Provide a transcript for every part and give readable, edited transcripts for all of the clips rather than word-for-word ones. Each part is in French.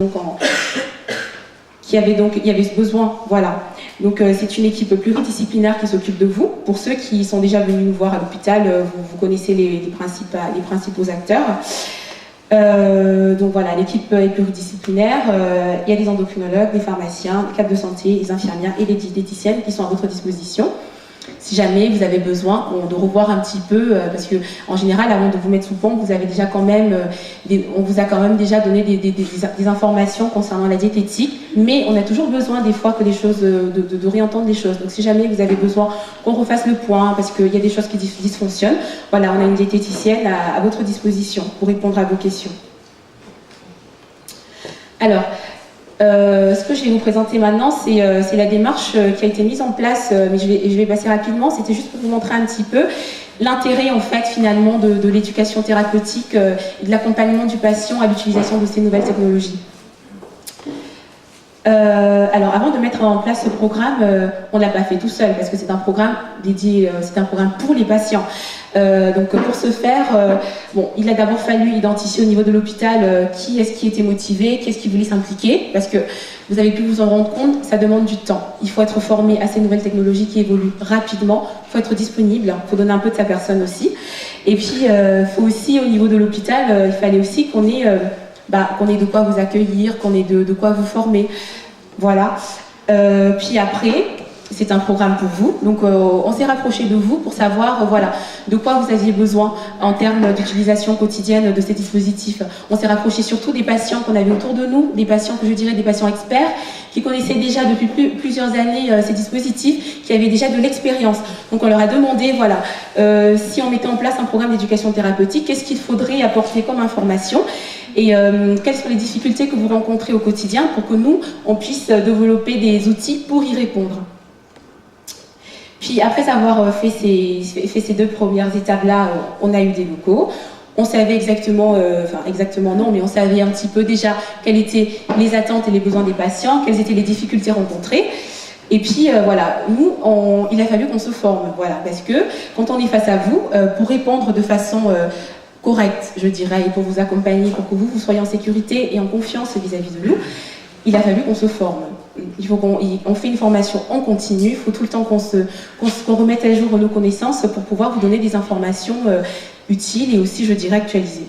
il y avait ce besoin, voilà. Donc c'est une équipe pluridisciplinaire qui s'occupe de vous. Pour ceux qui sont déjà venus nous voir à l'hôpital, vous connaissez les principaux acteurs. Donc voilà, l'équipe est pluridisciplinaire. Il y a des endocrinologues, des pharmaciens, des cadres de santé, des infirmières et des diététiciennes qui sont à votre disposition. Si jamais vous avez besoin de revoir un petit peu, parce que en général, avant de vous mettre sous pompe, vous avez déjà quand même, on vous a quand même déjà donné des informations concernant la diététique, mais on a toujours besoin des fois que les choses, de réentendre les choses. Donc si jamais vous avez besoin qu'on refasse le point, parce qu'il y a des choses qui dysfonctionnent, voilà, on a une diététicienne à votre disposition pour répondre à vos questions. Alors, ce que je vais vous présenter maintenant, c'est la démarche qui a été mise en place, mais je vais passer rapidement. C'était juste pour vous montrer un petit peu l'intérêt en fait finalement de l'éducation thérapeutique et de l'accompagnement du patient à l'utilisation de ces nouvelles technologies. Alors avant de mettre en place ce programme, on ne l'a pas fait tout seul parce que c'est un programme dédié, c'est un programme pour les patients. Donc pour ce faire, bon, il a d'abord fallu identifier au niveau de l'hôpital qui est-ce qui était motivé, qui est-ce qui voulait s'impliquer, parce que vous avez pu vous en rendre compte, ça demande du temps. Il faut être formé à ces nouvelles technologies qui évoluent rapidement, il faut être disponible, il faut donner un peu de sa personne aussi. Et puis il faut aussi au niveau de l'hôpital, il fallait aussi qu'on ait de quoi vous accueillir, qu'on ait de quoi vous former. Voilà. Puis après, c'est un programme pour vous. Donc on s'est rapproché de vous pour savoir voilà, de quoi vous aviez besoin en termes d'utilisation quotidienne de ces dispositifs. On s'est rapproché surtout des patients qu'on avait autour de nous, des patients que je dirais des patients experts, qui connaissaient déjà depuis plusieurs années ces dispositifs, qui avaient déjà de l'expérience. Donc on leur a demandé, voilà, si on mettait en place un programme d'éducation thérapeutique, qu'est-ce qu'il faudrait apporter comme information et quelles sont les difficultés que vous rencontrez au quotidien pour que nous, on puisse développer des outils pour y répondre. Puis après avoir fait ces deux premières étapes-là, on a eu des locaux. On savait exactement, exactement non, mais on savait un petit peu déjà quelles étaient les attentes et les besoins des patients, quelles étaient les difficultés rencontrées. Et puis voilà, nous, il a fallu qu'on se forme, voilà, parce que quand on est face à vous, pour répondre de façon correcte, je dirais, et pour vous accompagner, pour que vous soyez en sécurité et en confiance vis-à-vis de nous, il a fallu qu'on se forme. Il faut qu'on fait une formation en continu, il faut tout le temps qu'on remette à jour nos connaissances pour pouvoir vous donner des informations utiles et aussi, je dirais, actualisées.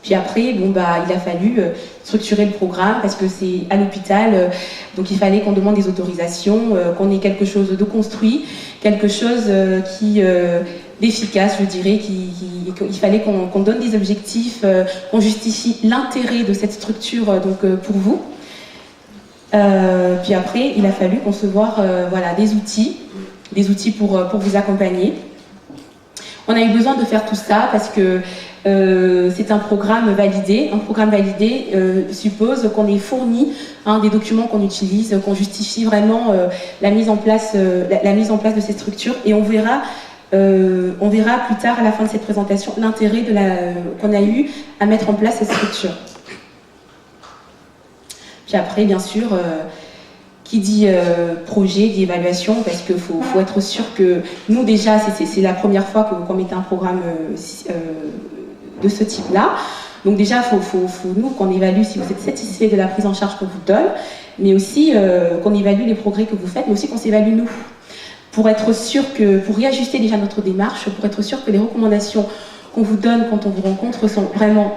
Puis après, bon, il a fallu structurer le programme parce que c'est à l'hôpital, donc il fallait qu'on demande des autorisations, qu'on ait quelque chose de construit, quelque chose d'efficace, je dirais, il fallait qu'on donne des objectifs, qu'on justifie l'intérêt de cette structure pour vous. Puis après, il a fallu concevoir voilà, des outils pour vous accompagner. On a eu besoin de faire tout ça parce que c'est un programme validé. Un programme validé suppose qu'on ait fourni des documents qu'on utilise, qu'on justifie vraiment la mise en place de ces structures. Et on verra plus tard, à la fin de cette présentation, l'intérêt qu'on a eu à mettre en place cette structure. Puis après, bien sûr, qui dit projet, dit évaluation, parce qu'il faut être sûr que nous, déjà, c'est la première fois qu'on met un programme de ce type-là. Donc déjà, il faut nous qu'on évalue si vous êtes satisfait de la prise en charge qu'on vous donne, mais aussi qu'on évalue les progrès que vous faites, mais aussi qu'on s'évalue nous. Pour être sûr pour réajuster déjà notre démarche, pour être sûr que les recommandations qu'on vous donne quand on vous rencontre sont vraiment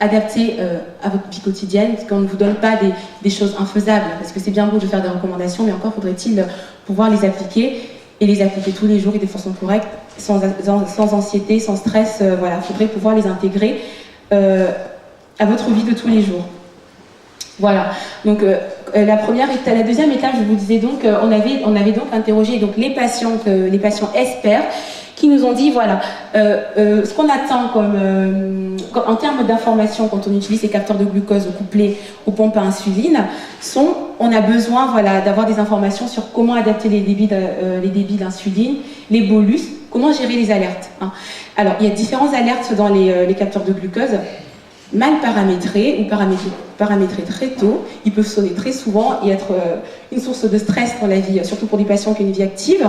adaptées à votre vie quotidienne, qu'on ne vous donne pas des choses infaisables, parce que c'est bien beau de faire des recommandations, mais encore faudrait-il pouvoir les appliquer, et les appliquer tous les jours et de façon correcte, sans anxiété, sans stress, voilà, il faudrait pouvoir les intégrer à votre vie de tous les jours. Voilà, donc la deuxième étape, je vous disais donc, on avait donc interrogé donc, les patients experts qui nous ont dit, voilà, ce qu'on attend en termes d'informations quand on utilise ces capteurs de glucose couplés aux pompes à insuline, on a besoin voilà, d'avoir des informations sur comment adapter les débits d'insuline, les bolus, comment gérer les alertes. Hein. Alors, il y a différentes alertes dans les capteurs de glucose. mal paramétrés ou paramétrés très tôt, ils peuvent sonner très souvent et être une source de stress dans la vie, surtout pour des patients qui ont une vie active.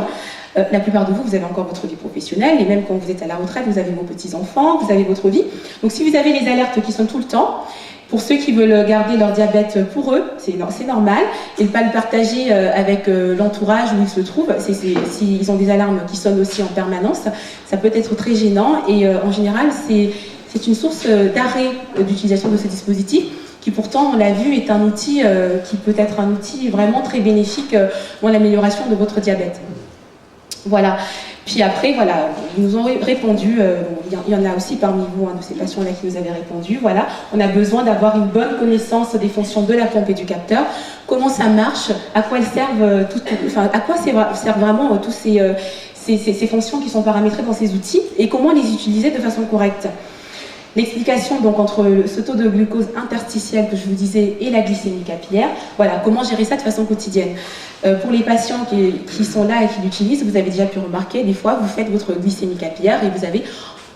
La plupart de vous, vous avez encore votre vie professionnelle, et même quand vous êtes à la retraite, vous avez vos petits-enfants, vous avez votre vie. Donc si vous avez les alertes qui sont tout le temps, pour ceux qui veulent garder leur diabète pour eux, c'est normal, et ne pas le partager avec l'entourage où ils se trouvent, s'ils ont des alarmes qui sonnent aussi en permanence, ça peut être très gênant, et en général, c'est une source d'arrêt d'utilisation de ce dispositif, qui pourtant, on l'a vu, est un outil qui peut être un outil vraiment très bénéfique dans l'amélioration de votre diabète. Voilà. Puis après, voilà, ils nous ont répondu, il y en a aussi parmi vous, de ces patients-là qui nous avaient répondu, voilà, on a besoin d'avoir une bonne connaissance des fonctions de la pompe et du capteur, comment ça marche, à quoi elles servent, à quoi servent vraiment toutes ces fonctions qui sont paramétrées dans ces outils, et comment les utiliser de façon correcte. L'explication donc entre ce taux de glucose interstitiel que je vous disais et la glycémie capillaire, voilà, comment gérer ça de façon quotidienne. Pour les patients qui sont là et qui l'utilisent, vous avez déjà pu remarquer, des fois vous faites votre glycémie capillaire et vous avez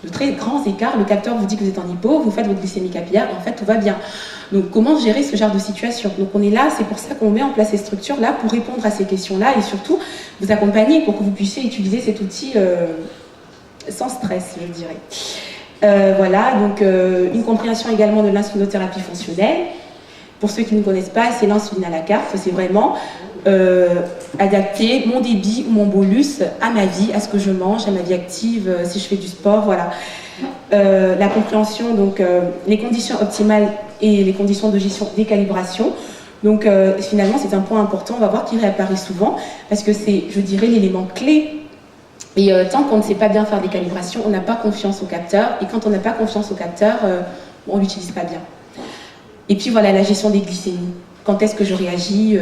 de très grands écarts, le capteur vous dit que vous êtes en hypo, vous faites votre glycémie capillaire et en fait tout va bien. Donc comment gérer ce genre de situation? Donc on est là, c'est pour ça qu'on met en place ces structures-là pour répondre à ces questions-là et surtout vous accompagner pour que vous puissiez utiliser cet outil sans stress, je dirais. Voilà, donc une compréhension également de l'insulinothérapie fonctionnelle. Pour ceux qui ne connaissent pas, c'est l'insuline à la carte. C'est vraiment adapter mon débit ou mon bolus à ma vie, à ce que je mange, à ma vie active, si je fais du sport, voilà. La compréhension, donc les conditions optimales et les conditions de gestion des calibrations. Donc finalement, c'est un point important, on va voir qu'il réapparaît souvent, parce que c'est, je dirais, l'élément clé. Et tant qu'on ne sait pas bien faire des calibrations, on n'a pas confiance au capteur. Et quand on n'a pas confiance au capteur, on ne l'utilise pas bien. Et puis voilà, la gestion des glycémies. Quand est-ce que je réagis?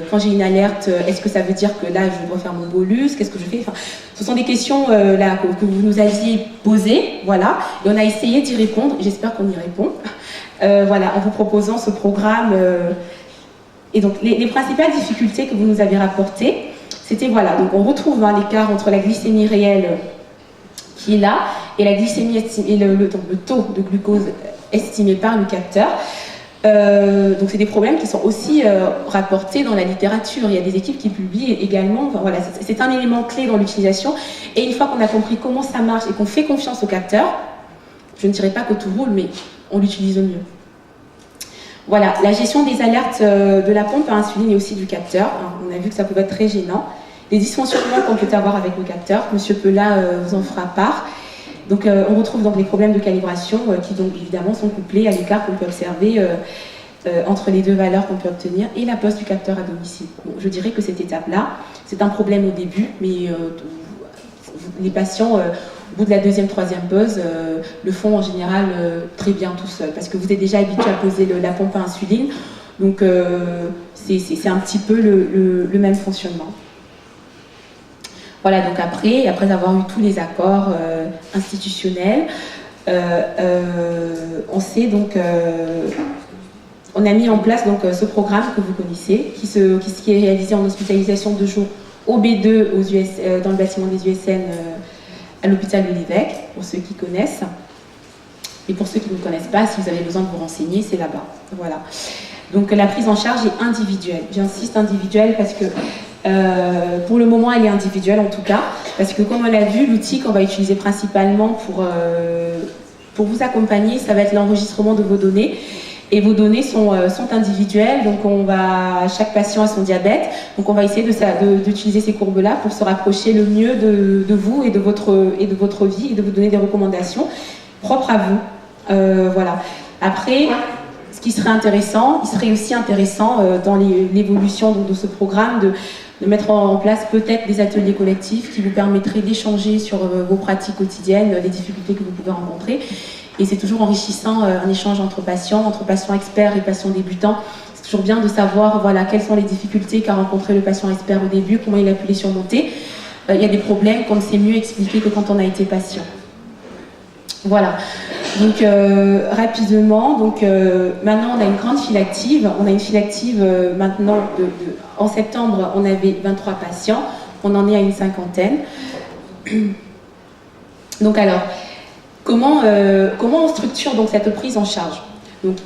Quand j'ai une alerte, est-ce que ça veut dire que là, je dois faire mon bolus? Qu'est-ce que je fais? Enfin, ce sont des questions là, que vous nous aviez posées. Voilà. Et on a essayé d'y répondre. J'espère qu'on y répond. Voilà, en vous proposant ce programme. Et donc, les principales difficultés que vous nous avez rapportées, c'était, voilà, donc on retrouve l'écart entre la glycémie réelle qui est là et la glycémie estimée, le taux de glucose estimé par le capteur. Donc c'est des problèmes qui sont aussi rapportés dans la littérature. Il y a des équipes qui publient également. Enfin, voilà, c'est un élément clé dans l'utilisation. Et une fois qu'on a compris comment ça marche et qu'on fait confiance au capteur, je ne dirais pas que tout roule, mais on l'utilise au mieux. Voilà, la gestion des alertes de la pompe à insuline et aussi du capteur. On a vu que ça pouvait être très gênant. Les dysfonctionnements qu'on peut avoir avec le capteur, M. Pelat vous en fera part. Donc on retrouve donc les problèmes de calibration qui donc évidemment sont couplés à l'écart qu'on peut observer entre les deux valeurs qu'on peut obtenir et la pose du capteur à domicile. Bon, je dirais que cette étape-là, c'est un problème au début, mais les patients, au bout de la deuxième, troisième pose, le font en général très bien tout seul, parce que vous êtes déjà habitué à poser la pompe à insuline, donc c'est un petit peu le même fonctionnement. Voilà, donc après avoir eu tous les accords institutionnels, on sait donc, on a mis en place donc ce programme que vous connaissez, qui est réalisé en hospitalisation de jour au B2 dans le bâtiment des USN à l'hôpital de l'Évêque, pour ceux qui connaissent. Et pour ceux qui ne connaissent pas, si vous avez besoin de vous renseigner, c'est là-bas. Voilà. Donc la prise en charge est individuelle. J'insiste individuelle parce que pour le moment, elle est individuelle en tout cas, parce que comme on l'a vu, l'outil qu'on va utiliser principalement pour vous accompagner, ça va être l'enregistrement de vos données. Et vos données sont individuelles, donc chaque patient a son diabète, donc on va essayer d'utiliser ces courbes-là pour se rapprocher le mieux de vous et de votre vie et de vous donner des recommandations propres à vous. Voilà. Après, ce qui serait intéressant, il serait aussi intéressant dans l'évolution de ce programme de mettre en place peut-être des ateliers collectifs qui vous permettraient d'échanger sur vos pratiques quotidiennes, les difficultés que vous pouvez rencontrer. Et c'est toujours enrichissant un échange entre patients experts et patients débutants. C'est toujours bien de savoir voilà, quelles sont les difficultés qu'a rencontré le patient expert au début, comment il a pu les surmonter. Il y a des problèmes qu'on sait mieux expliquer que quand on a été patient. Voilà. Donc rapidement, maintenant on a une grande file active. On a une file active maintenant, en septembre on avait 23 patients, on en est à une cinquantaine. Donc alors, comment on structure donc cette prise en charge? Donc,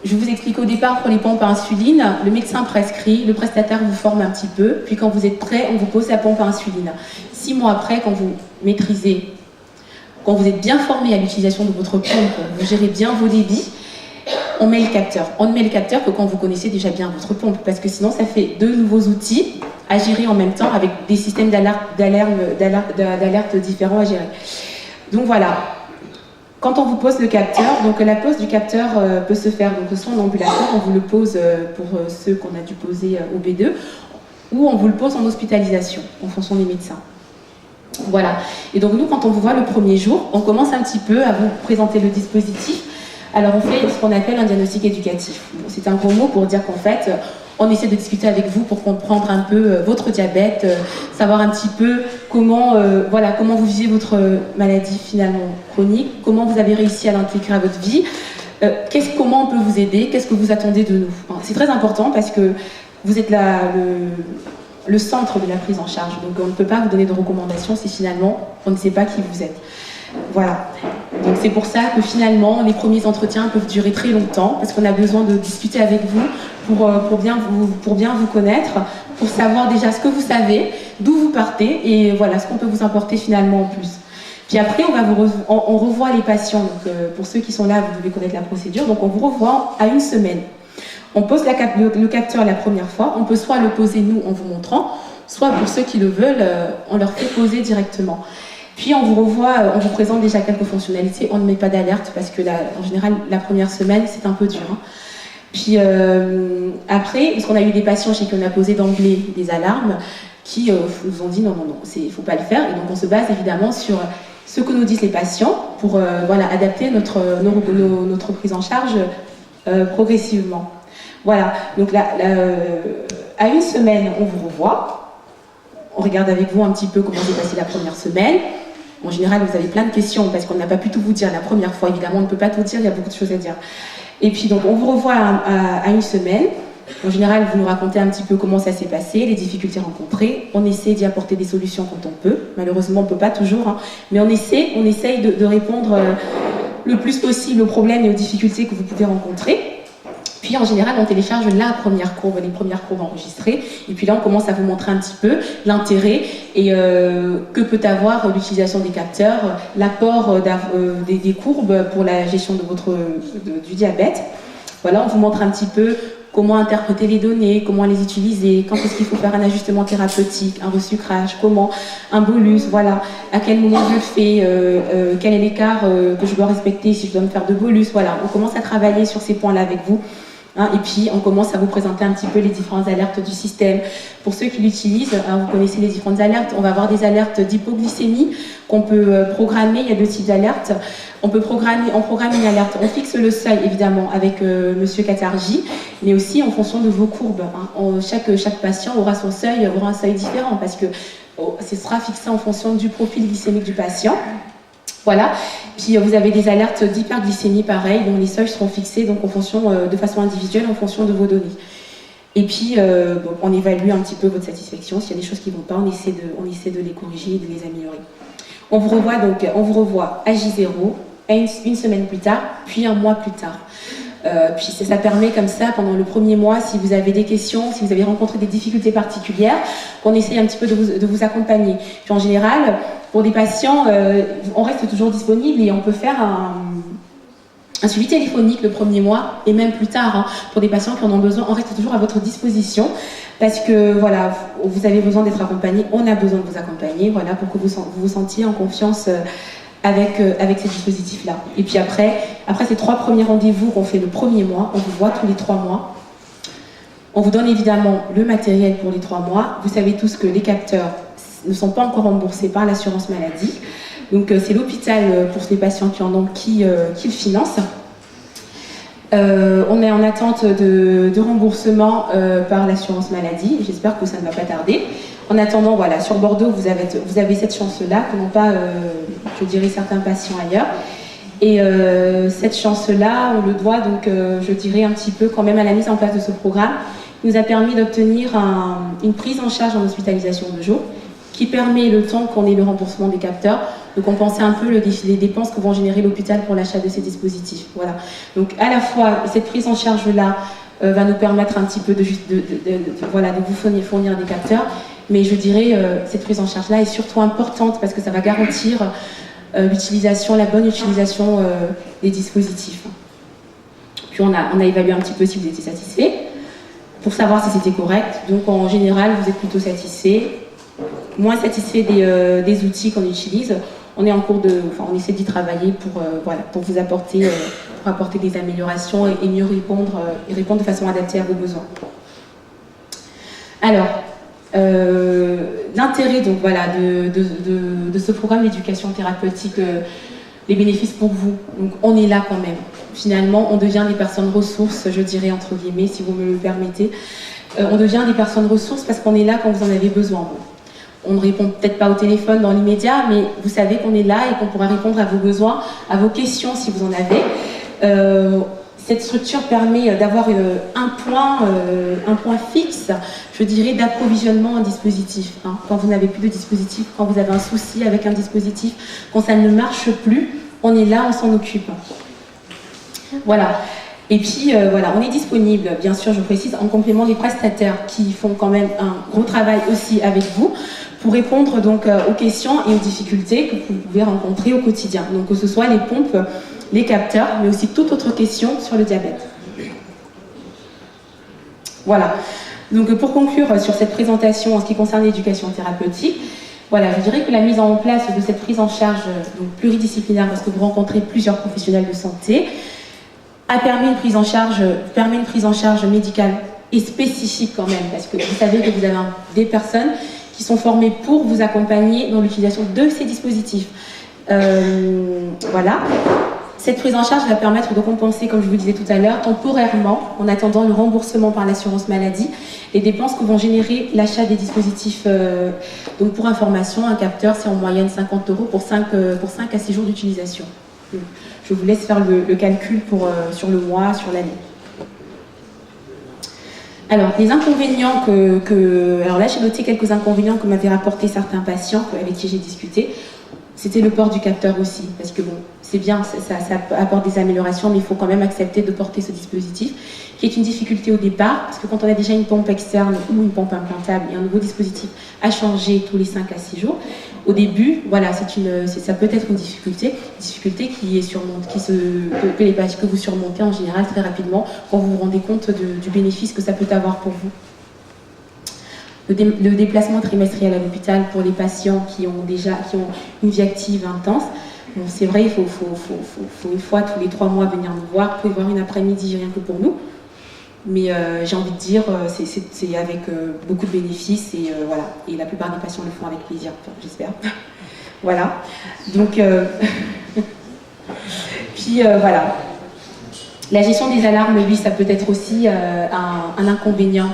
je vous explique au départ pour les pompes à insuline, le médecin prescrit, le prestataire vous forme un petit peu, puis quand vous êtes prêt, on vous pose la pompe à insuline. 6 mois après, quand vous maîtrisez, quand vous êtes bien formé à l'utilisation de votre pompe, vous gérez bien vos débits, on met le capteur. On ne met le capteur que quand vous connaissez déjà bien votre pompe, parce que sinon ça fait 2 nouveaux outils à gérer en même temps avec des systèmes d'alerte différents à gérer. Donc voilà. Quand on vous pose le capteur, donc la pose du capteur peut se faire donc soit en ambulatoire, on vous le pose pour ceux qu'on a dû poser au B2, ou on vous le pose en hospitalisation, en fonction des médecins. Voilà. Et donc nous, quand on vous voit le premier jour, on commence un petit peu à vous présenter le dispositif. Alors on fait ce qu'on appelle un diagnostic éducatif. Bon, c'est un gros mot pour dire qu'en fait, on essaie de discuter avec vous pour comprendre un peu votre diabète, savoir un petit peu comment, comment vous vivez votre maladie finalement chronique, comment vous avez réussi à l'intégrer à votre vie, comment on peut vous aider, qu'est-ce que vous attendez de nous. Enfin, c'est très important parce que vous êtes le centre de la prise en charge. Donc on ne peut pas vous donner de recommandations si finalement on ne sait pas qui vous êtes. Voilà. Donc c'est pour ça que finalement les premiers entretiens peuvent durer très longtemps parce qu'on a besoin de discuter avec vous pour bien vous connaître, pour savoir déjà ce que vous savez, d'où vous partez et voilà ce qu'on peut vous apporter finalement en plus. Puis après on revoit les patients. Donc pour ceux qui sont là, vous devez connaître la procédure. Donc on vous revoit à 1 semaine. On pose le capteur la première fois. On peut soit le poser nous en vous montrant, soit pour ceux qui le veulent, on leur fait poser directement. Puis on vous revoit, on vous présente déjà quelques fonctionnalités. On ne met pas d'alerte parce que en général la première semaine c'est un peu dur. Hein. Puis après, parce qu'on a eu des patients chez qui on a posé d'emblée des alarmes qui nous ont dit non, il ne faut pas le faire. Et donc on se base évidemment sur ce que nous disent les patients pour adapter notre prise en charge progressivement. Voilà, donc là, à 1 semaine, on vous revoit. On regarde avec vous un petit peu comment s'est passée la première semaine. En général, vous avez plein de questions parce qu'on n'a pas pu tout vous dire la première fois. Évidemment, on ne peut pas tout dire, il y a beaucoup de choses à dire. Et puis, donc, on vous revoit à 1 semaine. En général, vous nous racontez un petit peu comment ça s'est passé, les difficultés rencontrées. On essaie d'y apporter des solutions quand on peut. Malheureusement, on ne peut pas toujours, hein. Mais on essaye de répondre le plus possible aux problèmes et aux difficultés que vous pouvez rencontrer. Puis en général, on télécharge la première courbe, les premières courbes enregistrées. Et puis là, on commence à vous montrer un petit peu l'intérêt et que peut avoir l'utilisation des capteurs, l'apport des courbes pour la gestion du diabète. Voilà, on vous montre un petit peu comment interpréter les données, comment les utiliser, quand est-ce qu'il faut faire un ajustement thérapeutique, un resucrage, comment, un bolus, voilà, à quel moment je le fais, quel est l'écart que je dois respecter si je dois me faire de bolus, voilà. On commence à travailler sur ces points-là avec vous. Hein, et puis, on commence à vous présenter un petit peu les différentes alertes du système. Pour ceux qui l'utilisent, hein, vous connaissez les différentes alertes. On va avoir des alertes d'hypoglycémie qu'on peut programmer. Il y a 2 types d'alertes. On programme une alerte. On fixe le seuil, évidemment, avec Monsieur Katarji, mais aussi en fonction de vos courbes. Hein. Chaque patient aura son seuil, aura un seuil différent parce que ce sera fixé en fonction du profil glycémique du patient. Voilà. Puis vous avez des alertes d'hyperglycémie, pareil, dont les seuils seront fixés donc de façon individuelle en fonction de vos données. Et puis on évalue un petit peu votre satisfaction. S'il y a des choses qui ne vont pas, on essaie de les corriger et de les améliorer. On vous revoit à J0, une semaine plus tard, puis 1 mois plus tard. Puis ça permet comme ça, pendant le premier mois, si vous avez des questions, si vous avez rencontré des difficultés particulières, qu'on essaye un petit peu de vous accompagner. Puis en général, pour des patients, on reste toujours disponible et on peut faire un suivi téléphonique le premier mois et même plus tard. Hein, pour des patients qui en ont besoin, on reste toujours à votre disposition parce que voilà, vous avez besoin d'être accompagné, on a besoin de vous accompagner, voilà, pour que vous vous sentiez en confiance avec ces dispositifs-là. Et puis après ces 3 premiers rendez-vous qu'on fait le premier mois, on vous voit tous les 3 mois. On vous donne évidemment le matériel pour les 3 mois. Vous savez tous que les capteurs ne sont pas encore remboursés par l'assurance maladie. Donc c'est l'hôpital pour les patients qui en ont qui le finance. On est en attente de remboursement par l'assurance maladie. J'espère que ça ne va pas tarder. En attendant, voilà, sur Bordeaux, vous avez cette chance-là, que n'ont pas, je dirais, certains patients ailleurs. Et cette chance-là, on le doit donc, je dirais, un petit peu quand même à la mise en place de ce programme, qui nous a permis d'obtenir une prise en charge en hospitalisation de jour, qui permet, le temps qu'on ait le remboursement des capteurs, de compenser un peu les dépenses que vont générer l'hôpital pour l'achat de ces dispositifs. Voilà. Donc à la fois, cette prise en charge-là va nous permettre un petit peu de vous fournir des capteurs, mais je dirais cette prise en charge-là est surtout importante parce que ça va garantir la bonne utilisation des dispositifs. Puis on a évalué un petit peu si vous étiez satisfait, pour savoir si c'était correct. Donc en général, vous êtes plutôt satisfait, moins satisfait des outils qu'on utilise. On essaie d'y travailler pour vous apporter, des améliorations et mieux répondre de façon adaptée à vos besoins. Alors, l'intérêt donc de ce programme d'éducation thérapeutique, les bénéfices pour vous. Donc on est là quand même. Finalement, on devient des personnes ressources, je dirais entre guillemets, si vous me le permettez. On devient des personnes ressources parce qu'on est là quand vous en avez besoin. On ne répond peut-être pas au téléphone dans l'immédiat, mais vous savez qu'on est là et qu'on pourra répondre à vos besoins, à vos questions si vous en avez. Cette structure permet d'avoir un point fixe, je dirais, d'approvisionnement en dispositif. Quand vous n'avez plus de dispositif, quand vous avez un souci avec un dispositif, quand ça ne marche plus, on est là, on s'en occupe. Voilà. Et puis, on est disponible, bien sûr, je précise, en complément des prestataires qui font quand même un gros travail aussi avec vous pour répondre donc aux questions et aux difficultés que vous pouvez rencontrer au quotidien. Donc, que ce soit les pompes, les capteurs, mais aussi toute autre question sur le diabète. Voilà. Donc, pour conclure sur cette présentation en ce qui concerne l'éducation thérapeutique, voilà, je dirais que la mise en place de cette prise en charge donc pluridisciplinaire, parce que vous rencontrez plusieurs professionnels de santé, permet une prise en charge médicale et spécifique quand même, parce que vous savez que vous avez des personnes qui sont formées pour vous accompagner dans l'utilisation de ces dispositifs. Voilà. Cette prise en charge va permettre de compenser, comme je vous disais tout à l'heure, temporairement, en attendant le remboursement par l'assurance maladie, les dépenses que vont générer l'achat des dispositifs. Donc pour information, un capteur, c'est en moyenne 50 € pour 5 à 6 jours d'utilisation. Je vous laisse faire le calcul sur le mois, sur l'année. Alors, les inconvénients alors là, j'ai noté quelques inconvénients que m'avaient rapporté certains patients avec qui j'ai discuté. C'était le port du capteur aussi, parce que bon, c'est bien, ça apporte des améliorations, mais il faut quand même accepter de porter ce dispositif, qui est une difficulté au départ, parce que quand on a déjà une pompe externe ou une pompe implantable et un nouveau dispositif à changer tous les 5 à 6 jours, au début, voilà, ça peut être une difficulté qui est que vous surmontez en général très rapidement quand vous vous rendez compte du bénéfice que ça peut avoir pour vous. Le déplacement trimestriel à l'hôpital pour les patients qui ont une vie active intense. Bon, c'est vrai, il faut une fois tous les 3 mois venir nous voir, vous pouvez voir une après-midi rien que pour nous. Mais j'ai envie de dire, c'est avec beaucoup de bénéfices et voilà. Et la plupart des patients le font avec plaisir, j'espère. Voilà. Donc, puis voilà. La gestion des alarmes, oui, ça peut être aussi un inconvénient.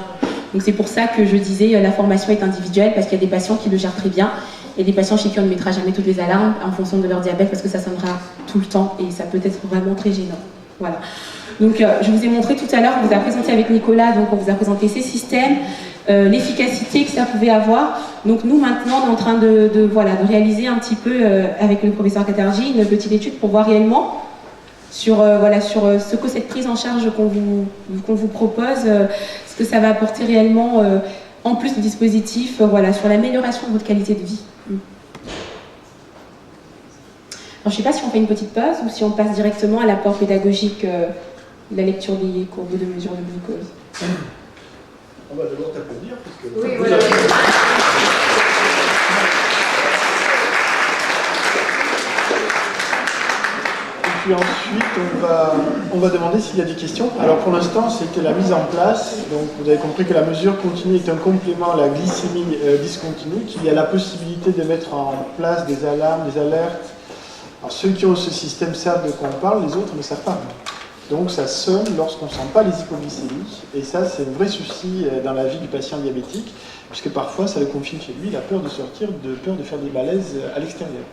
Donc c'est pour ça que je disais la formation est individuelle, parce qu'il y a des patients qui le gèrent très bien et des patients chez qui on ne mettra jamais toutes les alarmes en fonction de leur diabète parce que ça sonnera tout le temps et ça peut être vraiment très gênant. Voilà. Donc je vous ai montré tout à l'heure, on vous a présenté avec Nicolas, donc on vous a présenté ces systèmes, l'efficacité que ça pouvait avoir. Donc nous maintenant on est en train de réaliser un petit peu avec le professeur Katerji une petite étude pour voir réellement sur ce que cette prise en charge qu'on vous propose, ce que ça va apporter réellement en plus du dispositif, sur l'amélioration de votre qualité de vie. Alors, je ne sais pas si on fait une petite pause ou si on passe directement à l'apport pédagogique de la lecture des courbes de mesure de glucose. On va d'abord t'applaudir. Oui, voilà. Et puis ensuite, on va demander s'il y a des questions. Alors pour l'instant, c'était la mise en place. Donc vous avez compris que la mesure continue est un complément à la glycémie discontinue, qu'il y a la possibilité de mettre en place des alarmes, des alertes. Alors ceux qui ont ce système savent de quoi on parle, les autres ne savent pas. Donc ça sonne lorsqu'on ne sent pas les hypoglycémies. Et ça, c'est un vrai souci dans la vie du patient diabétique, puisque parfois ça le confine chez lui, il a peur de sortir, peur de faire des malaises à l'extérieur.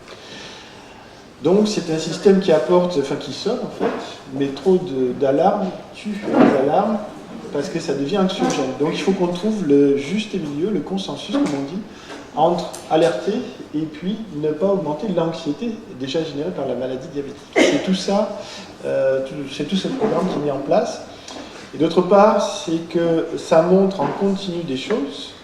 Donc c'est un système qui qui sonne en fait, mais trop d'alarmes tue les alarmes parce que ça devient anxiogène. Donc il faut qu'on trouve le juste milieu, le consensus comme on dit, entre alerter et puis ne pas augmenter l'anxiété déjà générée par la maladie diabétique. C'est tout ça, c'est tout ce programme qui est mis en place. Et d'autre part, c'est que ça montre en continu des choses,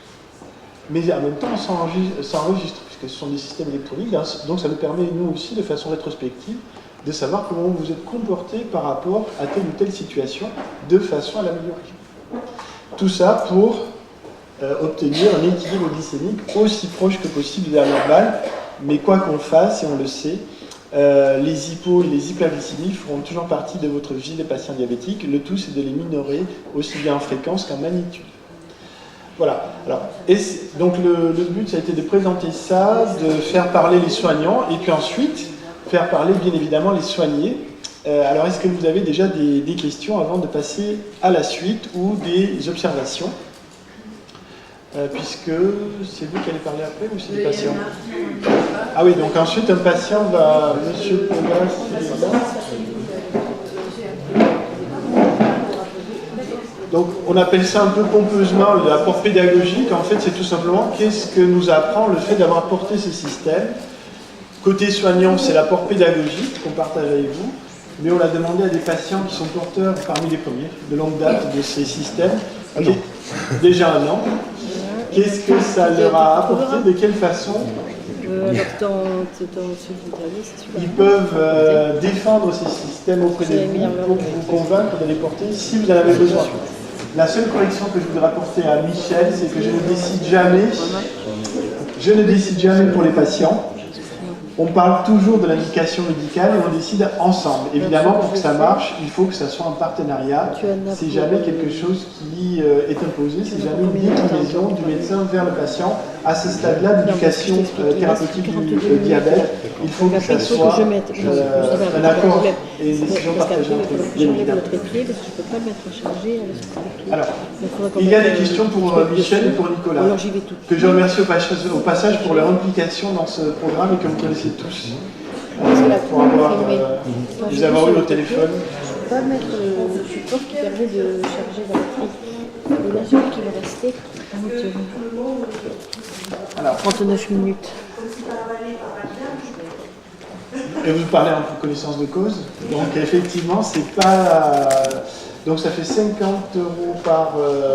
mais en même temps, ça enregistre, puisque ce sont des systèmes électroniques, donc ça nous permet, nous aussi, de façon rétrospective, de savoir comment vous êtes comporté par rapport à telle ou telle situation, de façon à l'améliorer. Tout ça pour obtenir un équilibre glycémique aussi proche que possible de la normale, mais quoi qu'on fasse, et on le sait, les hypos et les hyperglycémies feront toujours partie de votre vie des patients diabétiques. Le tout, c'est de les minorer aussi bien en fréquence qu'en magnitude. Voilà. Alors, donc le but, ça a été de présenter ça, de faire parler les soignants, et puis ensuite, faire parler bien évidemment les soignés. Alors, est-ce que vous avez déjà des questions avant de passer à la suite ou des observations? Puisque c'est vous qui allez parler après ou c'est les patients? Ah oui, donc ensuite un patient va... Monsieur Polas, il est là. Donc on appelle ça un peu pompeusement l'apport pédagogique. En fait, c'est tout simplement qu'est-ce que nous apprend le fait d'avoir porté ce système. Côté soignant, c'est l'apport pédagogique qu'on partage avec vous, mais on l'a demandé à des patients qui sont porteurs parmi les premiers, de longue date de ces systèmes, déjà un an. Qu'est-ce que ça leur a apporté? De quelle façon ils peuvent défendre ces systèmes auprès de vous pour vous convaincre de les porter si vous en avez besoin. La seule correction que je voudrais apporter à Michel, c'est que je ne décide jamais pour les patients. On parle toujours de l'indication médicale et on décide ensemble. Évidemment, pour que ça marche, il faut que ça soit un partenariat. C'est jamais quelque chose qui est imposé, c'est jamais une déclinaison du médecin vers le patient. À ce stade-là d'éducation thérapeutique du diabète, il faut que ça soit un accord et une décision partagée entre vous, bien évidemment. Alors, il y a des questions pour Michel et pour Nicolas, que je remercie au passage pour leur implication dans ce programme et que vous connaissez tous. Pour vous avoir eu au téléphone. Je ne peux pas mettre le support qui permet de charger la batterie. Et là, celui qui va rester, 39 minutes. Et vous parlez en connaissance de cause. Donc effectivement, c'est pas... Donc ça fait 50 € par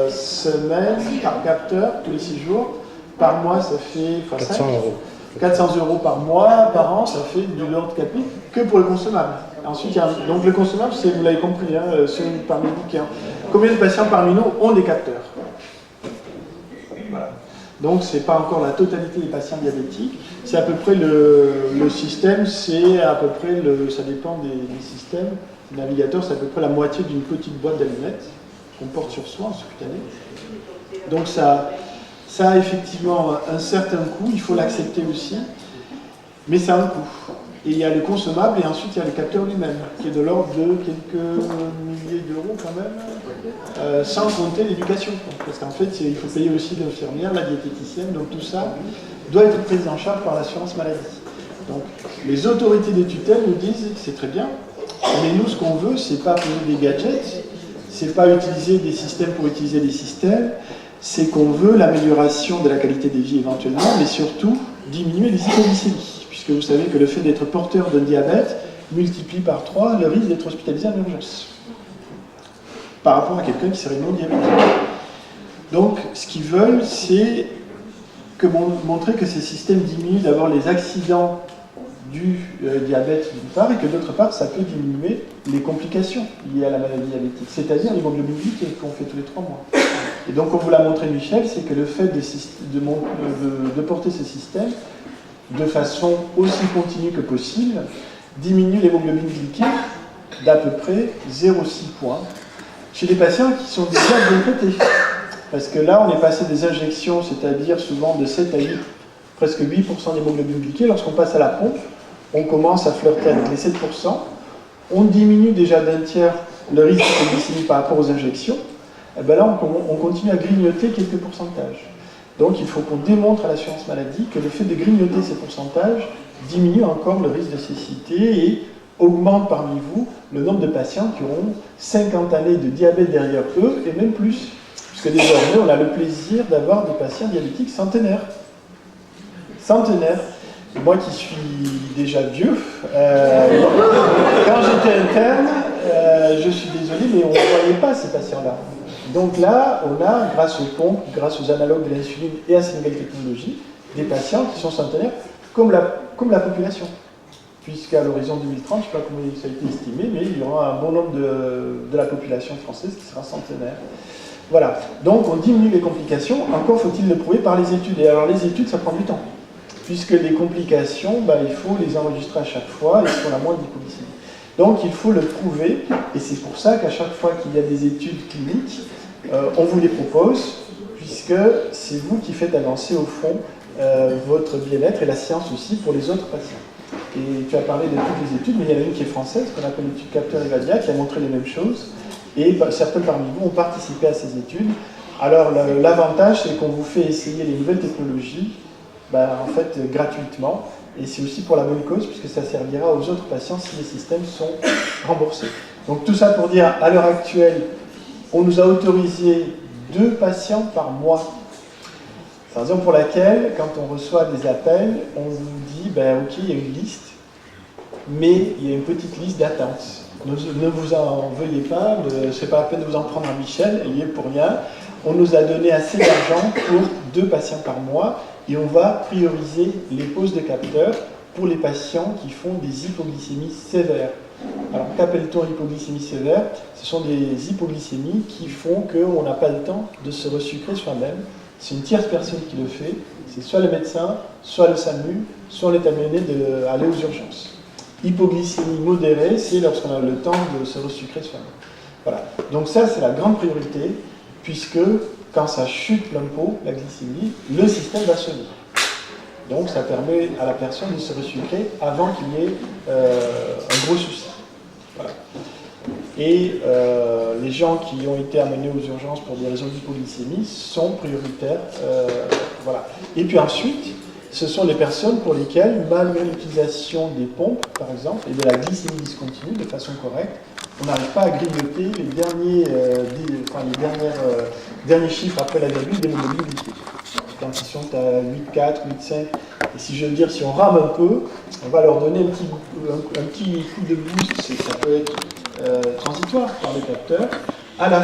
semaine, par capteur, tous les 6 jours. Par mois, ça fait... 400 €. 400 € par mois, par an, ça fait de l'ordre de 4 000 que pour le consommable. Ensuite, donc le consommable, vous l'avez compris, ceux parmi nous combien de patients parmi nous ont des capteurs? Voilà. Donc ce n'est pas encore la totalité des patients diabétiques. C'est à peu près le système, c'est à peu près, ça dépend des systèmes. Le navigateur, c'est à peu près la moitié d'une petite boîte d'allumettes qu'on porte sur soi en sous-cutané. Donc ça a effectivement un certain coût, il faut l'accepter aussi, mais ça a un coût. Et il y a le consommable et ensuite il y a le capteur lui-même, qui est de l'ordre de quelques milliers d'euros quand même, sans compter l'éducation. Parce qu'en fait, il faut payer aussi l'infirmière, la diététicienne, donc tout ça doit être pris en charge par l'assurance maladie. Donc les autorités de tutelle nous disent c'est très bien, mais nous ce qu'on veut, c'est pas poser des gadgets, c'est pas utiliser des systèmes pour utiliser des systèmes, c'est qu'on veut l'amélioration de la qualité de vie éventuellement, mais surtout diminuer les hypoglycémies, puisque vous savez que le fait d'être porteur d'un diabète multiplie par 3 le risque d'être hospitalisé en urgence, par rapport à quelqu'un qui serait non diabétique. Donc, ce qu'ils veulent, c'est montrer que ces systèmes diminuent d'abord les accidents du diabète d'une part, et que d'autre part, ça peut diminuer les complications liées à la maladie diabétique, c'est-à-dire l'hémoglobine glycée qu'on fait tous les 3 mois. Et donc, on vous l'a montré, Michel, c'est que le fait de porter ce système de façon aussi continue que possible diminue l'hémoglobine glycée d'à peu près 0,6 points chez les patients qui sont déjà bien traités. Parce que là, on est passé des injections, c'est-à-dire souvent de 7 à 8, presque 8% d'hémoglobine glycée. Lorsqu'on passe à la pompe, on commence à flirter avec les 7%. On diminue déjà d'un tiers le risque de glycémie par rapport aux injections. Et bien là, on continue à grignoter quelques pourcentages. Donc il faut qu'on démontre à l'assurance maladie que le fait de grignoter ces pourcentages diminue encore le risque de cécité et augmente parmi vous le nombre de patients qui auront 50 années de diabète derrière eux et même plus. Puisque désormais, on a le plaisir d'avoir des patients diabétiques centenaires. centenaire. Moi qui suis déjà vieux, quand j'étais interne, je suis désolé, mais on ne voyait pas ces patients-là. Donc là, on a, grâce aux pompes, grâce aux analogues de l'insuline et à ces nouvelles technologies, des patients qui sont centenaires comme la population. Puisqu'à l'horizon 2030, je ne sais pas comment ça a été estimé, mais il y aura un bon nombre de la population française qui sera centenaire. Voilà, donc on diminue les complications, encore faut-il le prouver par les études. Et alors les études, ça prend du temps, puisque les complications, il faut les enregistrer à chaque fois, et ce qu'on a moins d'hypoglycémie. Donc il faut le prouver, et c'est pour ça qu'à chaque fois qu'il y a des études cliniques, on vous les propose, puisque c'est vous qui faites avancer au fond votre bien-être et la science aussi pour les autres patients. Et tu as parlé de toutes les études, mais il y en a une qui est française, qu'on appelle l'étude Capteur-Evadia, qui a montré les mêmes choses, et certains parmi vous ont participé à ces études. Alors l'avantage, c'est qu'on vous fait essayer les nouvelles technologies, en fait gratuitement, et c'est aussi pour la bonne cause, puisque ça servira aux autres patients si les systèmes sont remboursés. Donc tout ça pour dire, à l'heure actuelle, on nous a autorisé 2 patients par mois. C'est la raison pour laquelle, quand on reçoit des appels, on vous dit, ok, il y a une liste, mais il y a une petite liste d'attente. Ne vous en veuillez pas, ce n'est pas la peine de vous en prendre à Michel, elle y est pour rien. On nous a donné assez d'argent pour 2 patients par mois, et on va prioriser les poses de capteurs pour les patients qui font des hypoglycémies sévères. Alors, qu'appelle-t-on hypoglycémie sévère? Ce sont des hypoglycémies qui font qu'on n'a pas le temps de se resucrer soi-même. C'est une tierce personne qui le fait, c'est soit le médecin, soit le SAMU, soit on est amené d'aller aux urgences. Hypoglycémie modérée, c'est lorsqu'on a le temps de se resucrer soi-même. Voilà. Donc ça, c'est la grande priorité, puisque quand ça chute plein pot, la glycémie, le système va se lire. Donc ça permet à la personne de se resucrer avant qu'il y ait un gros souci. Voilà. Et les gens qui ont été amenés aux urgences pour des raisons d'hypoglycémie sont prioritaires. Voilà. Et puis ensuite, ce sont les personnes pour lesquelles, malgré l'utilisation des pompes, par exemple, et de la glycémie discontinue de façon correcte, on n'arrive pas à grignoter les derniers chiffres après la virgule d'hémoglobine glycée. Quand ils sont à 8,4, 8,5, et si je veux dire, si on rame un peu, on va leur donner un petit coup de boost, ça peut être transitoire par les capteurs, à la